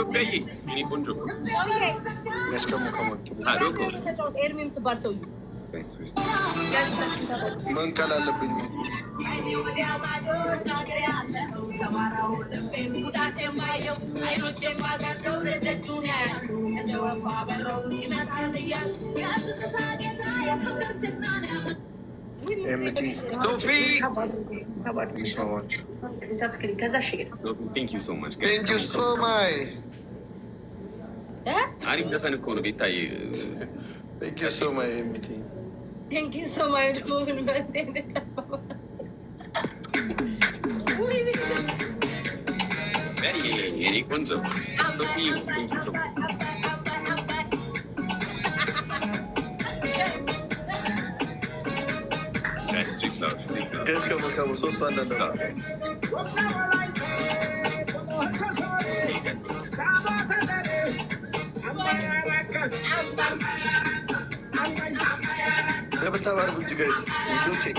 ኢትዮጵያዬ እኔ ቆንጆ ኤርሚ የምትባል ሰውዬ መንቀል አለብኝ። አሪፍ ዘፈን እኮ ነው ቤታዬ። የኔ ቆንጆ Dapat buntu guys, lucu.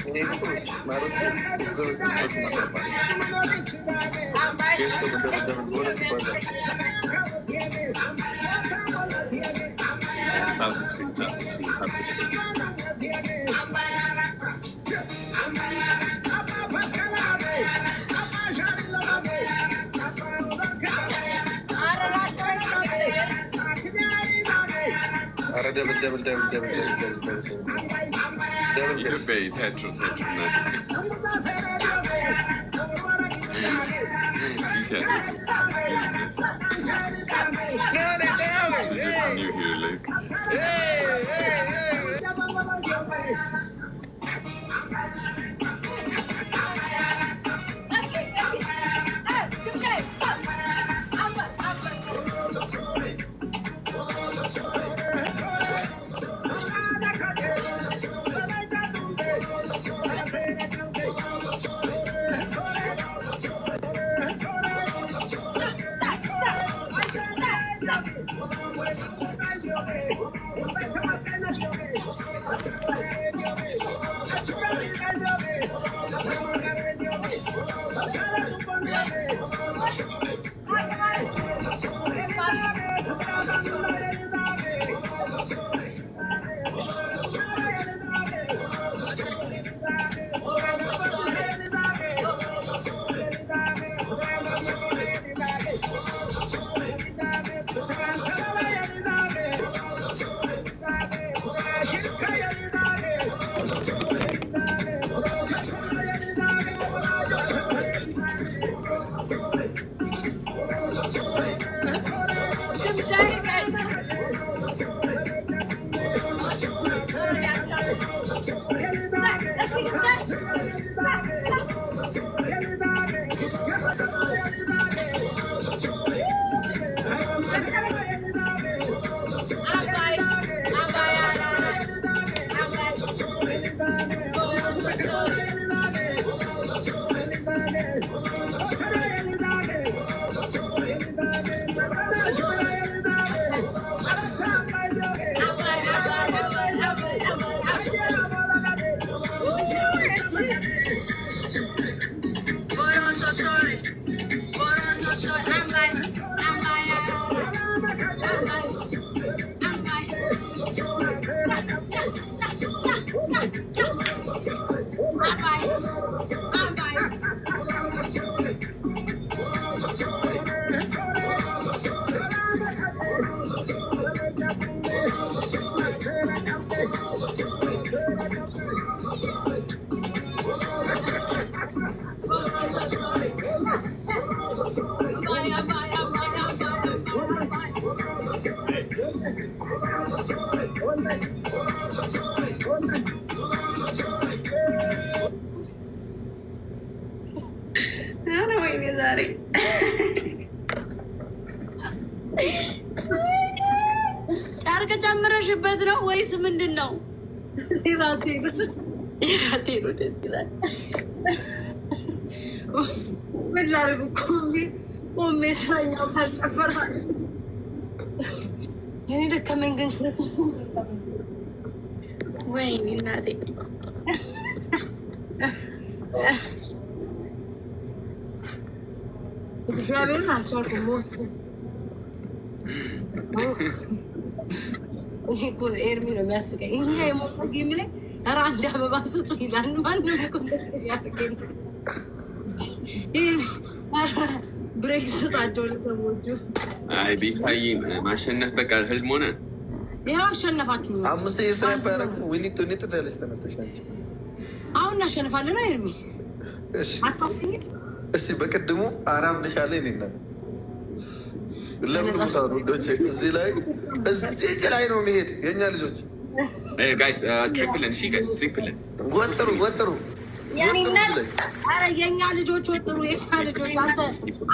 Ini terus, maruci, terus cuma apa? Guys, kalau dapat boleh coba. Start the screen. Double. ኢትዮጵያ ቴያትሮ ዛሬ ጨርቅ ጨምረሽበት ነው ወይስ ምንድን ነው? የራሴ ነው። ደስ ይላል። ምን ላድርግ እኮ ቆሜ ስራኛው ካልጨፈራል እኔ ደከመኝ። ግን ክርስቶስ ወይኔ እናቴ እግዚአብሔር አልቻልኩም። እኔ እኮ ኤርሚ ነው የሚያስቀኝ። እኛ የሞቀ ጌም ላይ ኧረ አንድ አበባ ስጡ ይላል። ማንም እኮ ያደርገኝ ብሬክ ስጣቸው ለሰዎቹ። አይ ቤታዬ ማሸነፍ በቃ ህልም ሆነ። ያው አሸነፋችሁ። 5 ስትራይፕ ያደረጉ ዊኒቱ ትያለች። ተነስተሽ አንቺ አሁን እናሸንፋለን። ኤርሚ እሺ በቅድሙ አራም ልሻለ ይኔና ለምን ቦታ ወዶች እዚህ ላይ ነው የሚሄድ የኛ ልጆች ጋይስ ትሪፕልን እሺ ጋይስ ትሪፕልን ወጥሩ ኧረ የኛ ልጆች ወጥሩ። የኛ ልጆች አንተ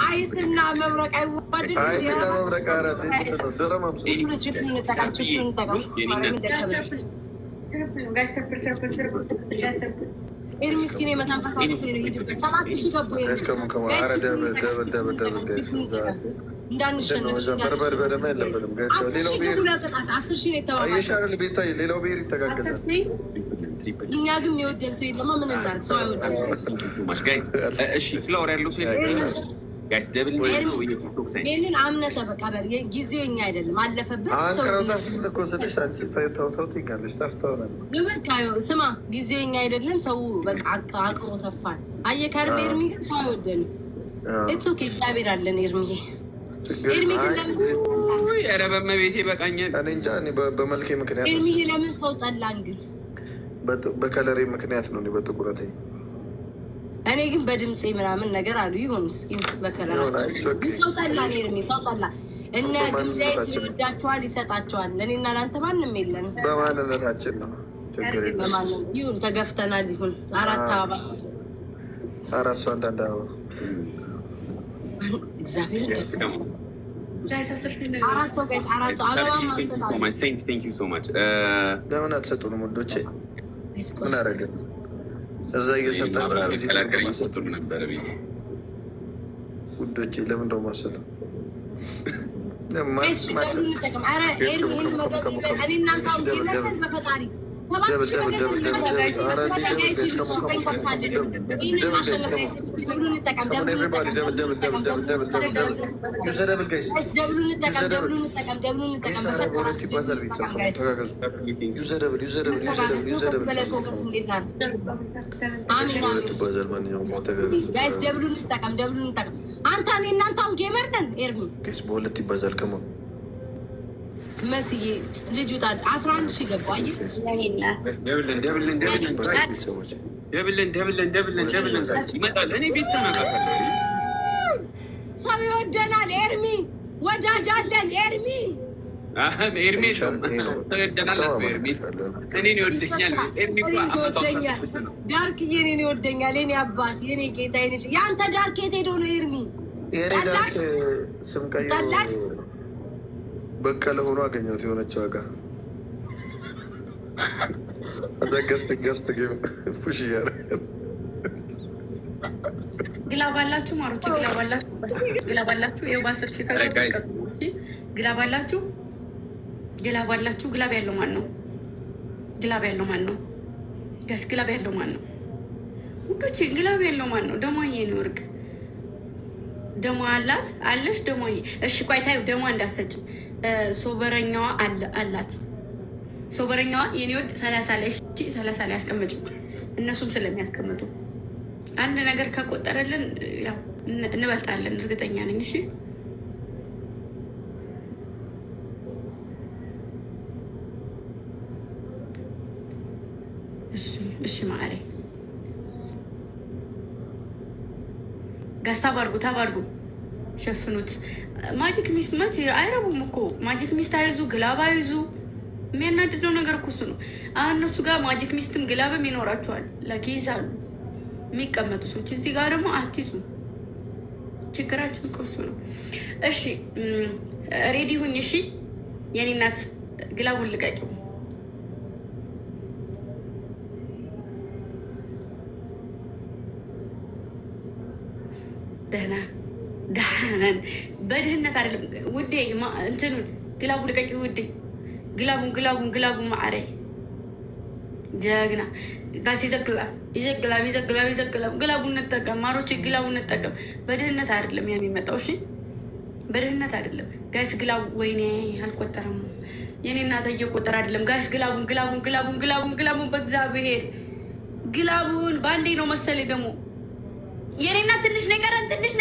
አይስና መብረቅ አይዋደድ። አይስና መብረቅ አራት ነው ደረማምሱ ኤርሚስኪን የመታንፈሳ ሰባት ሺህ ገቡ። ሌላው ብሄር ይተጋገዛል። እኛ ግን የሚወደን ሰው የለማ። ምን እናድርግ? ሰው አይወደን። እሺ ፍላወር ያለው ሰው ይህንን አምነህ በቃ በር ጊዜው የኛ አይደለም፣ አለፈብን። ስማ ጊዜው የኛ አይደለም። ሰው በቃ አቅሮ ተፋን። አየህ ካርል ኤርሚ ግን ሰው አይወደንም። ኢትስ ኦኬ እግዚአብሔር አለን። ኤርሚ ግን ለምን ኧረ በመቤቴ በቃኛል። እኔ እንጃ በመልኬ ምክንያት ኤርሚ ለምን ሰው ጠላን? ግን በከለሬ ምክንያት ነው በጥቁረቴ። እኔ ግን በድምፄ ምናምን ነገር አሉ ይሆን እስኪ በከለራቸው ግን ሰው ጠላ። ኤርሚ ሰው ጠላ። እነ ግምላይ ይወዳቸዋል፣ ይሰጣቸዋል። እኔና ለአንተ ማንም የለን። በማንነታችን ነው ችግር የለም። ይሁን ተገፍተናል። ይሁን አራት አበባ አራት ሰው አንዳንድ አበባ እግዚአብሔር ለምን አትሰጡንም ወንዶቼ? ምን አደረግን? እዛ እየሰጣችሁ ነበረ ውዶቼ። ለምን ደው ማሰጡ? በሁለት ይባዛል። ከማ መስዬ ልጁ ታል 11 ሺህ ገባ። ሰው ይወደናል። ኤርሚ ወዳጅ አለን። ኤርሚ ዳርክዬ እኔን ይወደኛል። የኔ አባት የኔ ጌታ የአንተ ዳርክ የት ሄዶ ነው? ኤርሚ የኔ ዳርክ ስም ቀይሮ በቀለ ሆኖ አገኘሁት። የሆነች ዋጋ ገስት ፑሽ እያደረገ ግላባላችሁ ማሮች ግላባላችሁ ይኸው በ10 ሺህ ግላባላችሁ ግላብ ያለው ማን ነው? ግላብ ያለው ማን ነው? ጋስ ግላብ ያለው ማን ነው? ውዶቼ ግላብ ያለው ማን ነው? ደሟዬ ነው ወርቅ ደሟ አላት አለሽ ደሟዬ። እሺ ቆይ ታዩ ደሟ እንዳሰጭ ሶበረኛዋ አላት። ሶበረኛዋ የኔ ወድ 30 ላይ ያስቀምጡ። እነሱም ስለሚያስቀምጡ አንድ ነገር ከቆጠረልን ያው እንበልጣለን፣ እርግጠኛ ነኝ። እሺ ማሬ ጋስታ ታባርጉ ሸፍኑት። ማጂክ ሚስት መቼ አይረቡም እኮ ማጂክ ሚስት አይዙ ግላብ አይዙ። የሚያናድደው ነገር እኮ እሱ ነው። አሁን እነሱ ጋር ማጂክ ሚስትም ግላብም ይኖራቸዋል። ለኪዛሉ የሚቀመጡ ሰዎች እዚህ ጋር ደግሞ አትይዙ። ችግራችን እኮ እሱ ነው። እሺ ሬዲ ሁኝ። እሺ የኔ እናት ግላቡን ልቀቂው። ደህና በድህነት አይደለም ውዴ። እንትኑን ግላቡን ልቀቂው ውዴ። ግላቡን ማዕረይ ጀግና ጋስ ይዘግላብ ግላቡን እንጠቀም ማሮች፣ ግላቡን እንጠቀም። በድህነት አይደለም የሚመጣው። እሺ በድህነት አይደለም ጋይስ። ግላቡ ወይኔ አልቆጠረም። የኔ እናት እየቆጠረ አይደለም ጋይስ። ግላቡን በእግዚአብሔር ግላቡን በአንዴ ነው መሰለኝ ደግሞ የኔ እናት ትንሽ ነው የቀረን ትንሽ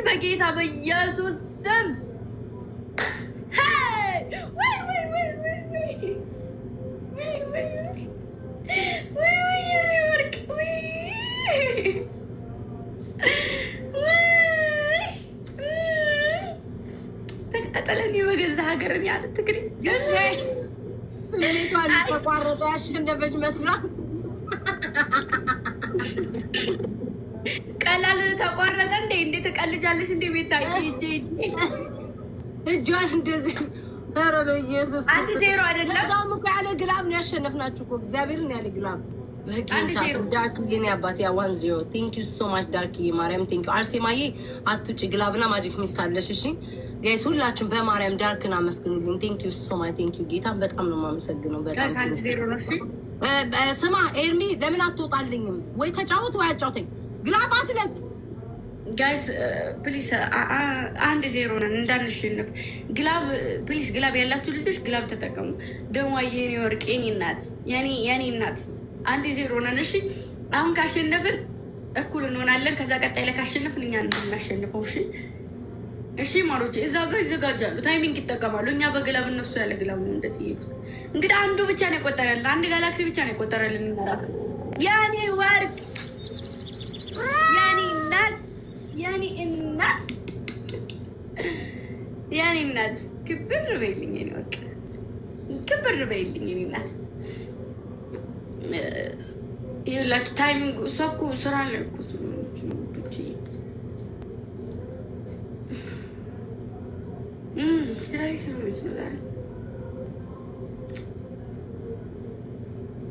በጌታ በኢየሱስ ስም ተቃጠለን በገዛ ሀገርን ያለ ትግሬ ስሜቷን ተቋረጠ ያሸነፈች መስሏል። ቀላል ተቋረጠ እንዴ? እንዴት ተቀልጃለሽ እንዴ? ቤታይ እጇን እንደዚህ ኧረ በኢየሱስ አንድ ዜሮ አይደለም። በጣም እኮ ያለ ግላብ ነው ያሸነፍናችሁ እኮ እግዚአብሔርን ያለ ግላብ ዳርክዬ ነው አባቴ። 1-0 ቴንክ ዩ ሶ ማች ዳርክዬ፣ ማርያም ቴንክ ዩ። አርሴማዬ አትውጪ፣ ግላብና ማጂክ ሚስት አለሽ። እሺ ጋይስ ሁላችሁም በማርያም ዳርክን አመስግኑልኝ። ቴንክ ዩ ሶ ማች ቴንክ ዩ። ጌታን በጣም ነው የማመሰግነው። በጣም 1-0 ነው። እሺ ስማ ኤርሚ ለምን አትወጣልኝም? ወይ ተጫወት ወይ አጫውተኝ። ግላብ አትለቅ ጋይስ ፕሊስ። 1-0 ነን እንዳንሸነፍ። ግላብ ፕሊስ፣ ግላብ ያላችሁ ልጆች ግላብ ተጠቀሙ። ደግሞ የኔ ወርቅ የኔ እናት የኔ እናት 1-0 ነን። እሺ አሁን ካሸነፍን እኩል እንሆናለን። ከዛ ቀጣይ ላይ ካሸነፍን እኛ እንደምናሸንፈው። እሺ እሺ ማሮች እዛ ጋር ይዘጋጃሉ፣ ታይሚንግ ይጠቀማሉ። እኛ በግላብ እነሱ ያለ ግላብ ነው እንደዚህ ይሄዱት። እንግዲህ አንዱ ብቻ ነው የቆጠረልን፣ አንድ ጋላክሲ ብቻ ነው የቆጠረልን። ይመራል ያኔ ወርቅ ያኔ እናት ክብር በይልኝ፣ የኔ ወርቅ ክብር በይልኝ የኔ እናት። ይኸውላችሁ ታይሚንግ እሷ እኮ ስራ ላይ እኮ ስራ ላይ ስለሆነች ነው ዛሬ።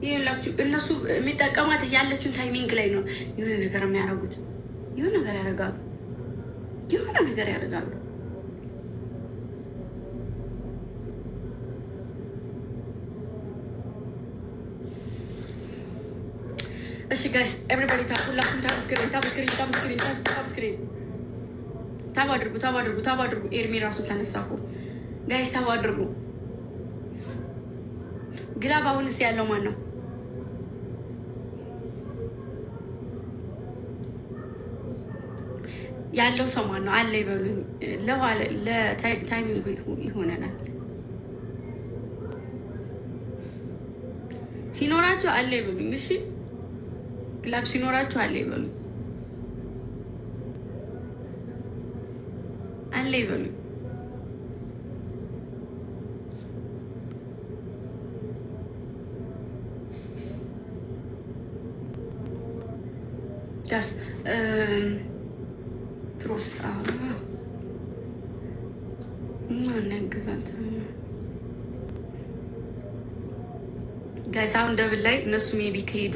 ይኸውላችሁ እነሱ የሚጠቀሟት ያለችውን ታይሚንግ ላይ ነው የሆነ ነገር የሚያደርጉት። የሆነ ነገር ያደርጋሉ። እሺ ጋይስ ኤቭሪባዲ ሁላችሁም ታብ አድርጉ። ኤርሚ ራሱ ተነሳ እኮ ጋይስ፣ ታብ አድርጉ። ግላብ አሁንስ ያለው ማን ነው? ያለው ሰው ማን ነው? አለ ይበሉኝ። ለታይሚንጉ ይሆነናል። ሲኖራችሁ አለ ይበሉኝ። እሺ ግላብ ሲኖራችሁ አለ ይበሉኝ። አለ ይበሉኝ። ጋስ ትሮስ ማነግዛት ጋይስ አሁን ደብል ላይ እነሱ ሜቢ ከሄዱ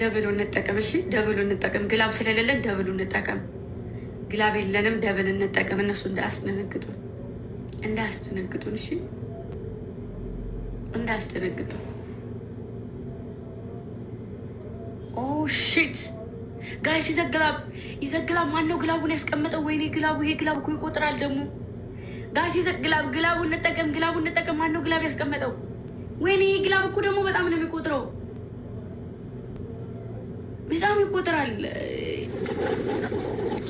ደብሉ እንጠቀም። እሺ ደብሉ እንጠቀም። ግላብ ስለሌለን ደብሉ እንጠቀም። ግላብ የለንም፣ ደብል እንጠቀም። እነሱ እንዳያስደነግጡን። እሺ እንዳያስደነግጡን። ኦ ሺት ጋይስ ይዘግላብ። ማነው ግላቡን ያስቀመጠው? ወይኔ ግላቡ፣ ይሄ ግላብ እኮ ይቆጥራል ደግሞ። ጋይስ ግላቡ እንጠቀም። ማነው ግላብ ያስቀመጠው? ወይኔ ይሄ ግላብ እኮ ደግሞ በጣም ነው የሚቆጥረው። በጣም ይቆጥራል።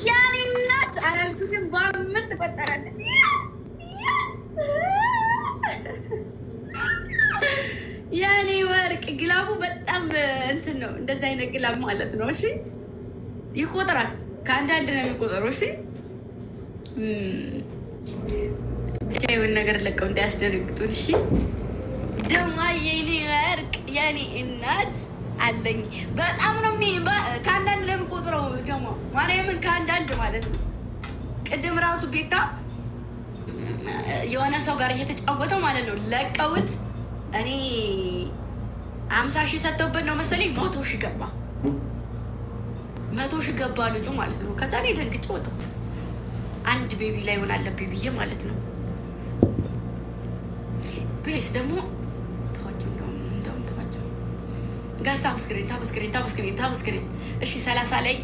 ያኔ እናት አላልኩሽም? በ5 ቆጠራል። ያኔ ወርቅ ግላቡ በጣም እንትን ነው። እንደዛ አይነት ግላብ ማለት ነው። እሺ ይቆጥራል። ከአንዳንድ ነው የሚቆጠረው። እሺ ብቻ የሆነ ነገር ለቀው እንዳያስደነግጡን። እሺ ደግሞ የኔ ወርቅ የኔ እናት አለኝ በጣም ነው ከአንዳንድ ነው የሚቆጥረው። ደግሞ ማርያምን ከአንዳንድ ማለት ነው። ቅድም ራሱ ቤታ የሆነ ሰው ጋር እየተጫወተው ማለት ነው ለቀውት እኔ 50 ሺህ ሰጥተውበት ነው መሰለኝ 100 ሺህ ገባ። 100 ሺህ ገባ ልጁ ማለት ነው። ከዛ እኔ ደንግጬ ወጣሁ። አንድ ቤቢ ላይ ሆን አለብኝ ብዬ ማለት ነው። ፕሊስ ደግሞ ተዋቸው፣ እንደውም ተዋቸው ጋዝ። ታብስክሪን እሺ 30 ላይ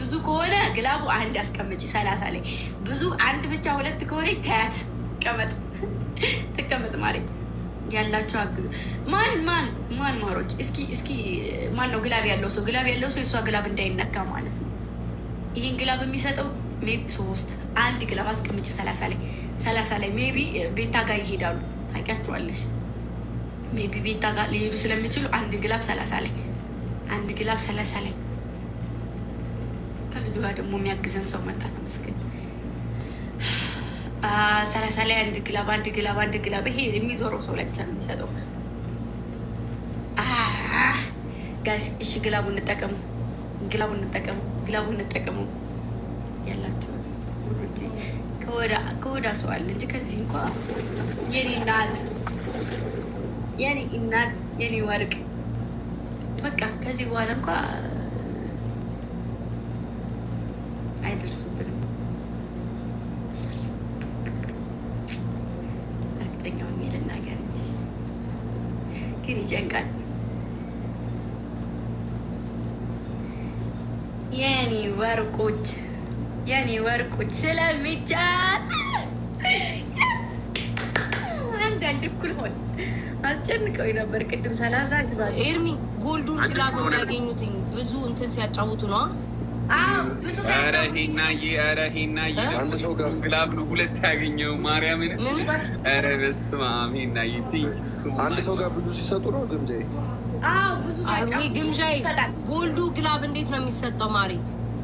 ብዙ ከሆነ ግላቡ አንድ አስቀምጪ። 30 ላይ ብዙ አንድ ብቻ 2 ከሆነ ታያት ተቀመጥ ማሪ ያላችሁ አግዙ። ማን ማሮች እስኪ ማን ነው ግላብ ያለው ሰው የሷ ግላብ እንዳይነካ ማለት ነው። ይህን ግላብ የሚሰጠው ሜቢ 3 አንድ ግላብ አስቀምጪ 30 ላይ ሜቢ ቤታ ጋር ይሄዳሉ ታውቂያቸዋለሽ። ሜቢ ቤታ ጋር ሊሄዱ ስለሚችሉ አንድ ግላብ 30 ላይ ከልጁ ጋር ደግሞ የሚያግዘን ሰው መጣ። ተመስገን 30 ላይ አንድ ግላብ ይሄ የሚዞረው ሰው ላይ ብቻ ነው የሚሰጠው። ጋዝ እሺ ግላቡን እንጠቀሙ ያላችሁ ከወዳ ሰው አለ እንጂ ከዚህ እንኳ የኔ እናት የኔ ወርቅ በቃ ከዚህ በኋላ እንኳ አይደርሱብንም። እርግጠኛውን ልናገር እንጂ ግን ይጨንቃል። የኔ ወርቆች ስለሚቻል አንዳንድ እኩል ሆን አስጨንቀው ነበር። ቅድም 30 ኤርሚ ጎልዱን ግላብ የሚያገኙት ብዙ እንትን ሲያጫውቱ ነው። ብዙ ሄናዬ አንድ ሰው ጋር ግላብ ነው 2 ያገኘው ማርያምን። ኧረ በስመ አብ ሄናዬ አንድ ሰው ጋር ብዙ ሲሰጡ ነው ግምጃ። ብዙ ግምጃ ጎልዱ ግላብ እንዴት ነው የሚሰጠው ማሪ?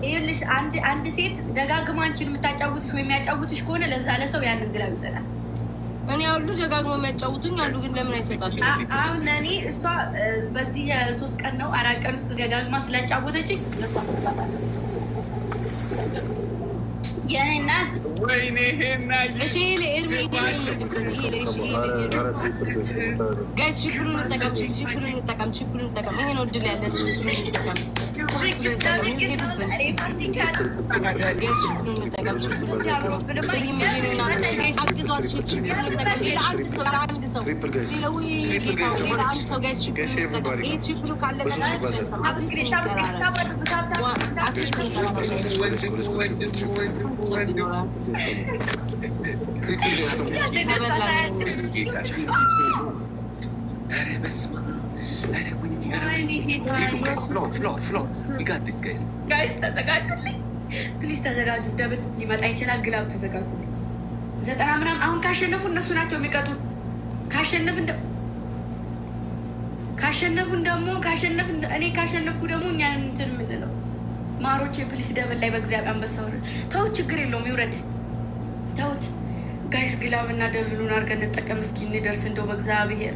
ይኸውልሽ አንድ ሴት ደጋግማ አንቺን የምታጫውትሽ ወይ የሚያጫውትሽ ከሆነ ለዛ ለሰው ያንን ግላብ ይሰጣል። እኔ ያሉ ደጋግሞ የሚያጫውቱኝ አሉ፣ ግን ለምን አይሰጣቸው? አሁን እኔ እሷ በዚህ 3 ቀን ነው 4 ቀን ውስጥ ደጋግማ ስላጫወተችኝ የኔ እናት ወይኔ ሄናዬ ጋይስ ችግሩን እንጠቀም። ይሄ ነው እድል ያለን። ጋይስ ተዘጋጁልኝ ፕሊዝ፣ ተዘጋጁ። ደብል ሊመጣ ይችላል። ግላብ ተዘጋጁ። 90 ምናምን አሁን ካሸነፉ እነሱ ናቸው የሚቀጡ። እኔ ካሸነፍኩ ደግሞ እኛን እንትን የምንለው ማሮች የፕሊስ ደብል ላይ በእግዚአብሔር አንበሳው ተውት፣ ችግር የለውም ይውረድ። ተውት ጋይስ፣ ግላብ እና ደብሉን አድርገን እንጠቀም። እስኪ እንደርስ እንደው በእግዚአብሔር።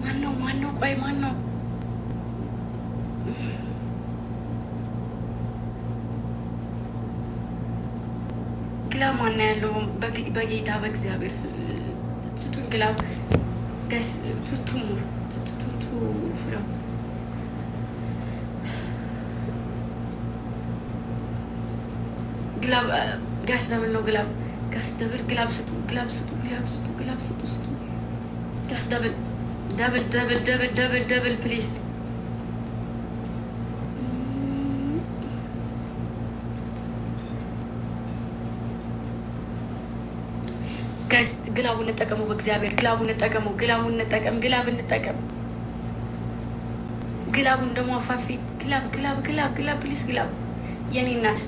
ማነው? ቆይ ማነው? ግላብ ማና ያለው በጌታ በእግዚአብሔር ስጡን ግላብ ጋይስ። ቱቱሙ ፍለው ግላብ ጋስ ደብል ነው። ጋስ ደብል ግላብ ስጡ። እስኪ ጋስ ደብል ፕሊዝ። ጋስ ግላቡን እንጠቀመው፣ በእግዚአብሔር ግላቡን እንጠቀመው። ግላብ እንጠቀም። ግላቡን ደግሞ አፋፊ ግላብ ፕሊዝ። ግላብ የኔ እናት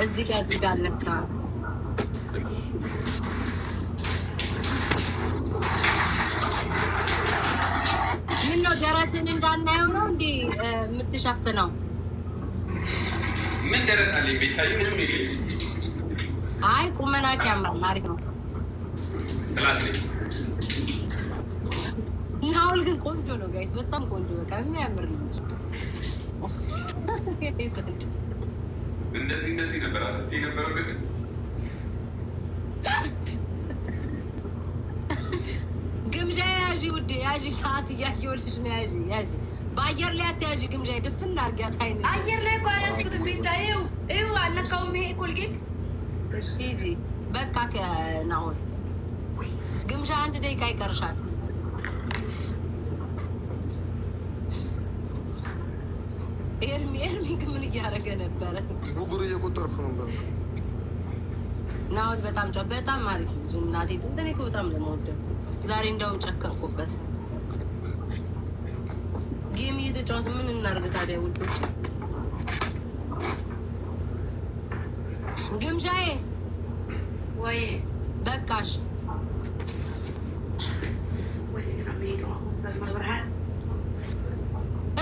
እዚህ ጋር ለካ ምን ነው ደረትን እንዳናየው ነው እንዴ የምትሸፍነው? ምን ደረሳለኝ ቤታዬ? ምንም የለኝም። አይ ቁመና ያምራል፣ አሪፍ ነው። ናውል ግን ቆንጆ ነው ጋይስ፣ በጣም ቆንጆ፣ በቃ የሚያምር ልጅ። እንደዚህ ነበር አስቴ ነበረው ግን ግምጃ ያዢ ውዴ፣ ያዢ ሰዓት እያየሁልሽ ነው። ያዢ በአየር ላይ አትያዥ ግምጃ ድፍን አድርጊያት። አይነ አየር ላይ እኮ አያስኩትም። ቤታ ይኸው አልነካውም። ይሄ ኮልጌት እሺ ሂጂ በቃ ናሆን ግምጃ 1 ደቂቃ ይቀርሻል። ኤርሚ ግን ምን እያደረገ ነበረ? ቡጉር እየቆጠርኩ ነበር። ናሆን በጣም አሪፍ ልጅ እናቴ። እኔ እኮ በጣም ለመወደው ዛሬ እንደውም ጨከርኩበት። ጌም እየተጫወት ምን እናርግ ታዲያ ውዶች? ግምጃዬ ወይ በቃሽ።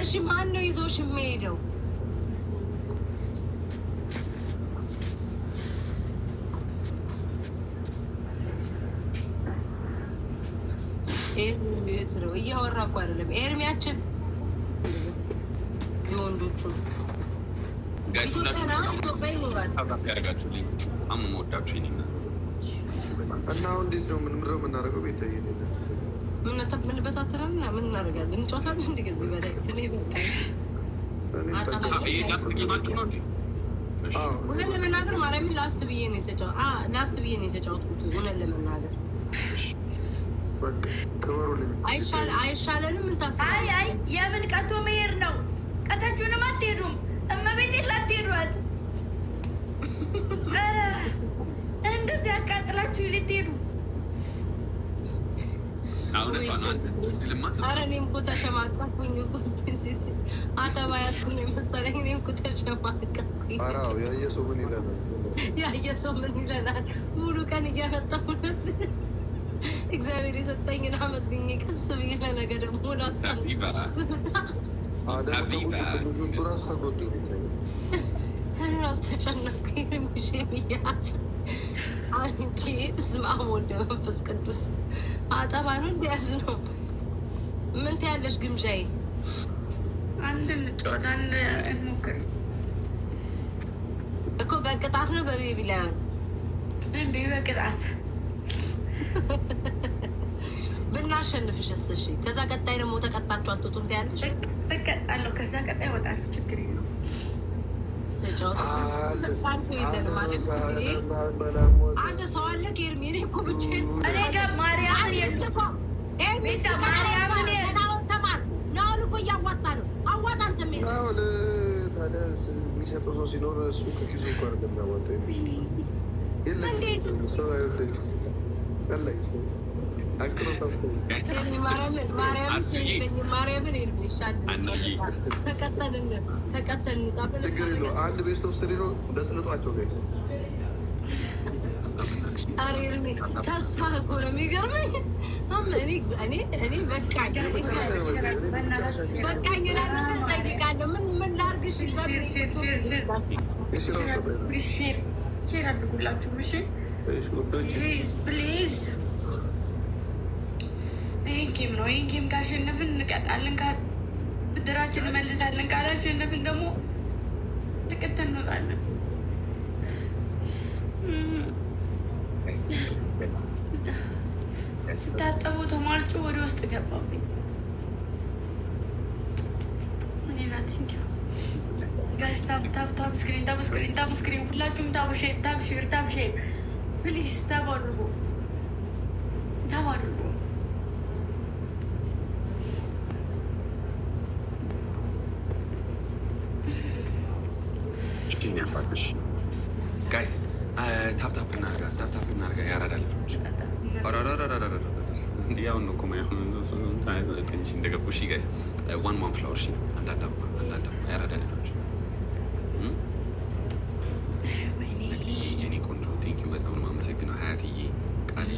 እሺ ማን ነው ይዞሽ የሚሄደው? እያወራ እኮ አይደለም ኤርሚያችን የወንዶቹ ኢትዮጵያ ይኖራል። እና አሁን እንዴት ነው ምንምረው የምናደርገው? ቤት ምን በታትረና ምን እናደርጋለን? እንጫወታለን። እንዲ ከዚህ በላይ እኔ እውነት ለመናገር ማርያምን ላስት ብዬ ነው የተጫወትኩት። እውነት ለመናገር አይሻለንም? አይ የምን ቀቶ መሄድ ነው? ቀታችሁንም አትሄዱም። እመቤቴ ላትሄዷት እንደዚህ አቃጥላችሁ ልትሄዱ። ኧረ እኔም እኮ ተሸማቀቅኩኝ። አተባ ያስኩን የመሰለኝ። እኔም እኮ ተሸማቀቅኩኝ። ያየ ሰው ምን ይለናል? ሙሉ ቀን እያመጣሁ እግዚአብሔር የሰጠኝን አመስግኜ ቀስ ብዬ ለነገ ደግሞ ልጆቹ ራሱ ተጎዱ። ራስ ተጨነኩ። ርምሽ ብያት አንቺ በስመ አብ ወወልድ ወመንፈስ ቅዱስ አጠባ ነው እንዲያዝ ነው። ምን ትያለሽ ግምጃዬ? አንድ እንጫወት፣ አንድ እንሞክር እኮ በቅጣት ነው በቤቢ ላይ እንዴ? በቅጣት ብናሸንፍሽስ? እሺ ከዛ ቀጣይ ደግሞ ተቀጣችሁ አትወጡም ትያለሽ? እቀጣለሁ። ከዛ ቀጣይ እወጣለሁ። ችግር የለውም። አንተ ሰው አለ ኬርሚ? እኔ እኮ ብቻዬን እኔ ጋር ማርያምን ተማር ናሁን እኮ እያዋጣ ነው። አዋጣ አንተ ታዲያ የሚሰጠው ሰው ሲኖር እሱ ከኪሱ እኮ አድርገን እናዋጣ። የለም ሰው አይወደኝ ቀላች ማርያምን ይሻል። ተቀጠን ችግር የለውም። አንድ ቤስት ኦፍ ስሪ ነው። ለጥልጧቸው ጋይስ ተስፋ እኮ ነው የሚገርመኝ። እኔ በቃኝ እጠይቃለሁ። ምን ላድርግሽ? ሼር አድርጉላችሁም። እሺ ፕሊዝ። ይህ ጌም ነው። ይህን ጌም ካሸነፍን እንቀጣለን፣ ብድራችን እንመልሳለን። ካላሸነፍን ደግሞ ተቀተን እንወጣለን። ስታጠቡ ተሟልጮ ወደ ውስጥ ገባብኝ። ጋይስ ታብ ስክሪን ሁላችሁም ታብ ሼር ፕሊዝ ታብ አድርጉ። ጋይስ ታፕታፕ እናርጋ። ያራዳ ልጆች እንዲህ አሁን ነው እንደገቡ። እሺ ጋይስ ዋን ፍላወር አንዳንዳ ያራዳ ልጆች የኔ ቆንጆ ቴንኪው በጣም ነው የማመሰግነው ሀያትዬ ቃል